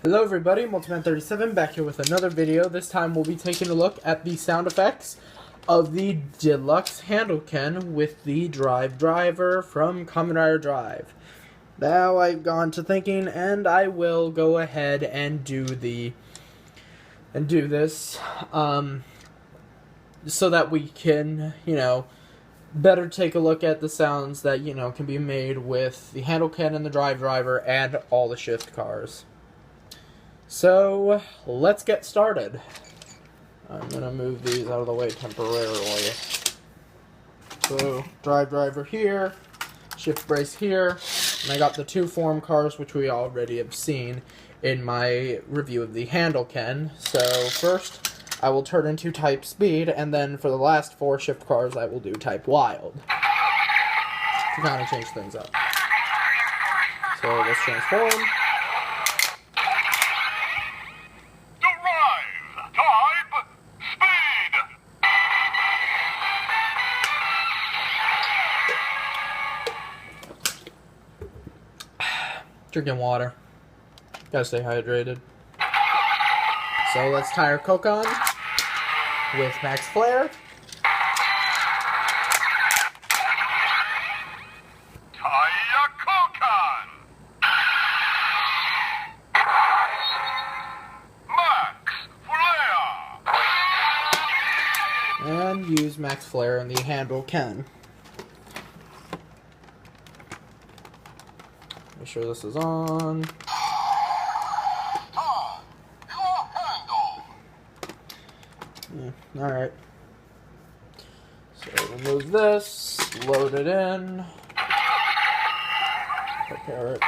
Hello everybody, Multiman37 back here with another video. This time we'll be taking a look at the sound effects of the deluxe handle can with the driver from Kamen Rider Drive. Now I've gone to thinking, and I will go ahead and do this so that we can, better take a look at the sounds that, can be made with the handle can and the driver and all the shift cars. So, let's get started. I'm going to move these out of the way temporarily. So, driver here, shift brace here, and I got the two form cars, which we already have seen in my review of the handle can. So, first, I will turn into type speed, and then for the last four shift cars, I will do type wild. To kind of change things up. So, let's transform. Drinking water. Gotta stay hydrated. So let's tie our Coke on with Max Flare. And use Max Flare in the handle can. Make sure this is on. Yeah, alright. So remove this, load it in, prepare it.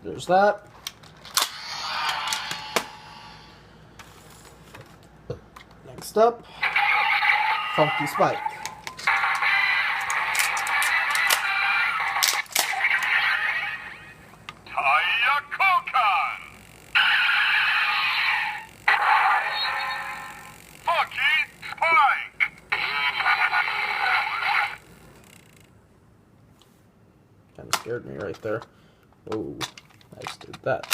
There's that. Next up, Funky Spike. Kind of scared me right there. Whoa. I just did that.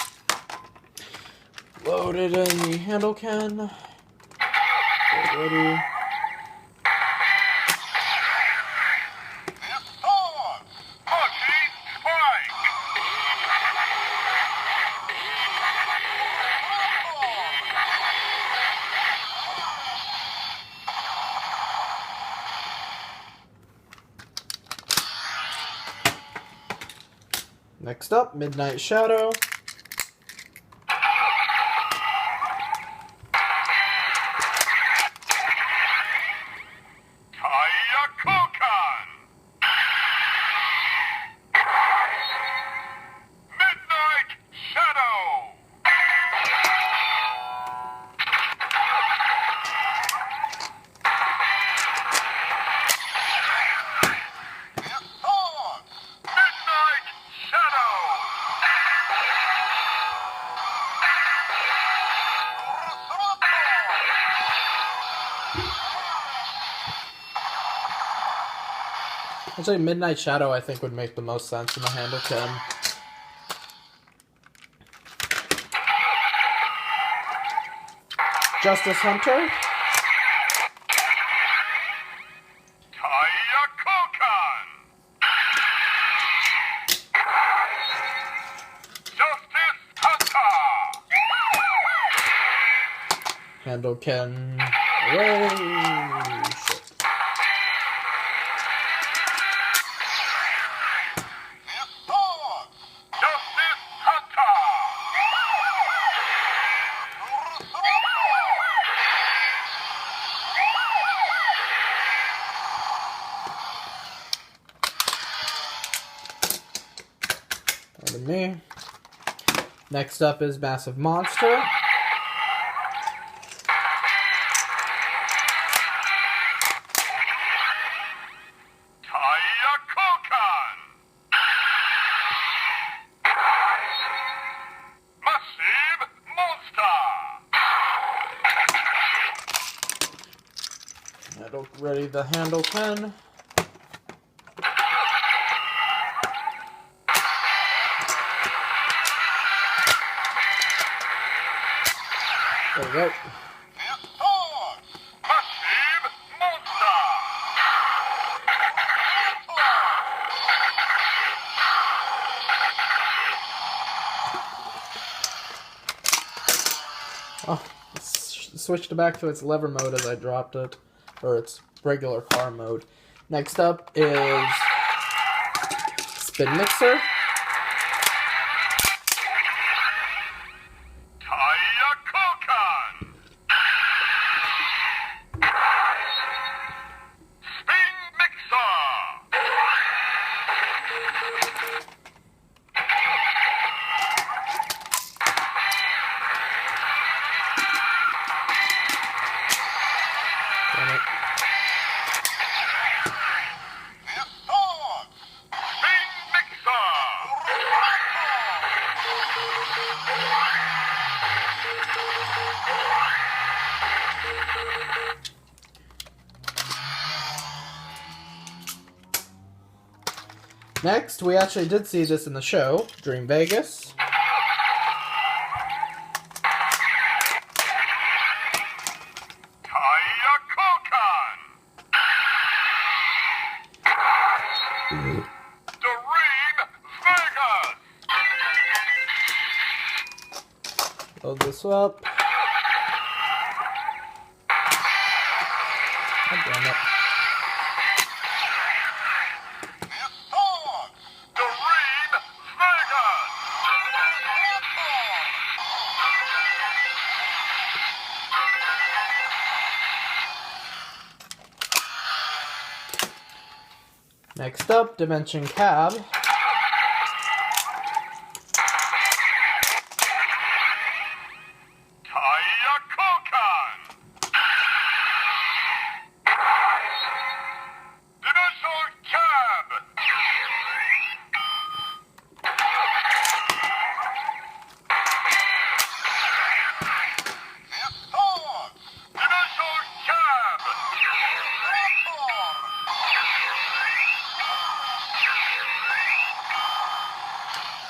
Load it in the handle can. Get ready. Next up, Midnight Shadow. I'd say Midnight Shadow, I think, would make the most sense in the handle can. Justice Hunter. Handle can. Away. Pardon me. Next up is Massive Monster. ready the handle pen. There we go. Oh, switched it back to its lever mode as I dropped it, or its regular car mode. Next up is spin mixer. Next, we actually did see this in the show, Dream Vegas. Load this up. Oh, damn it. Next up, Dimension Cab.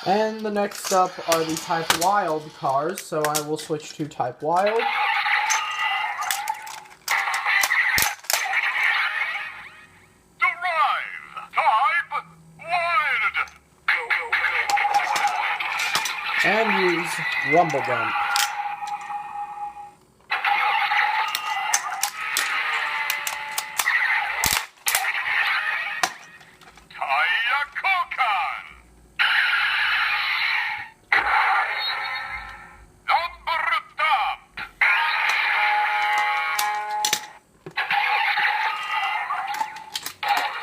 And the next up are the Type Wild cars, so I will switch to Type Wild. And use Rumble Dump.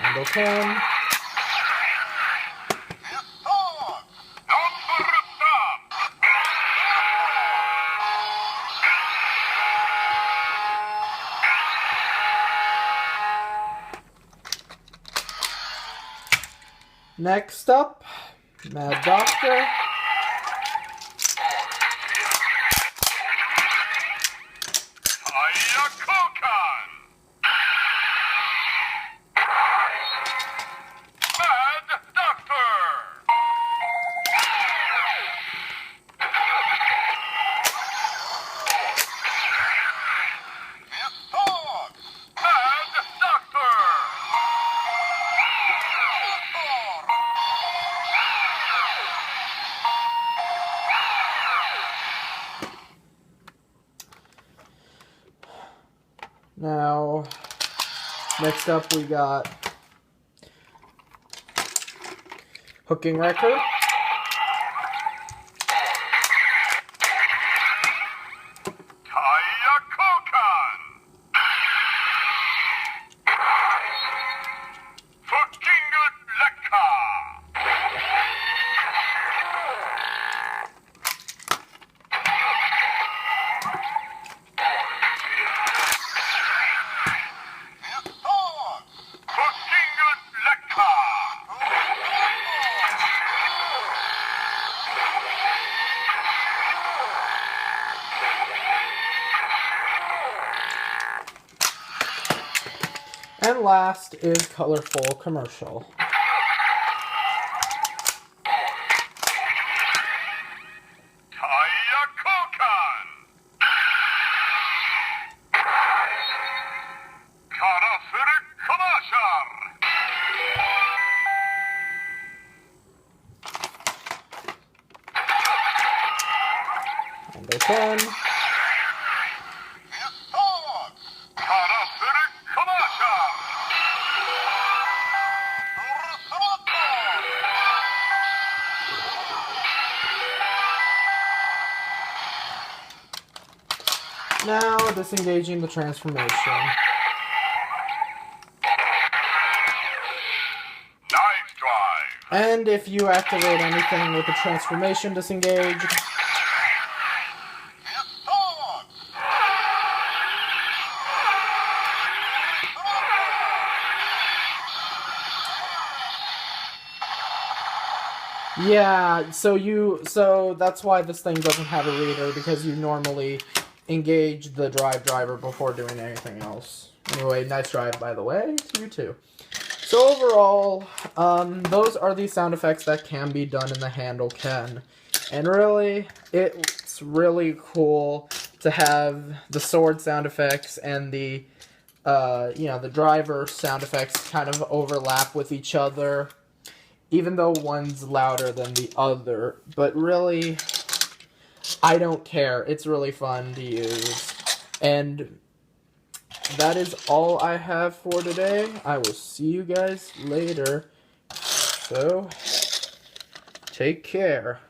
Handle 10. Next up, Mad Doctor. Now, next up we got Hooking Wrecker. last is colorful commercial. Number 10. Now disengaging the transformation. Nice drive. And if you activate anything with the transformation disengaged, yeah, so that's why this thing doesn't have a reader, because you normally engage the driver before doing anything else. Anyway, nice drive, by the way, to you too. So overall, those are the sound effects that can be done in the handle Ken. And really, it's really cool to have the sword sound effects and the, the driver sound effects kind of overlap with each other, even though one's louder than the other. But really, I don't care. It's really fun to use. And that is all I have for today. I will see you guys later. So, take care.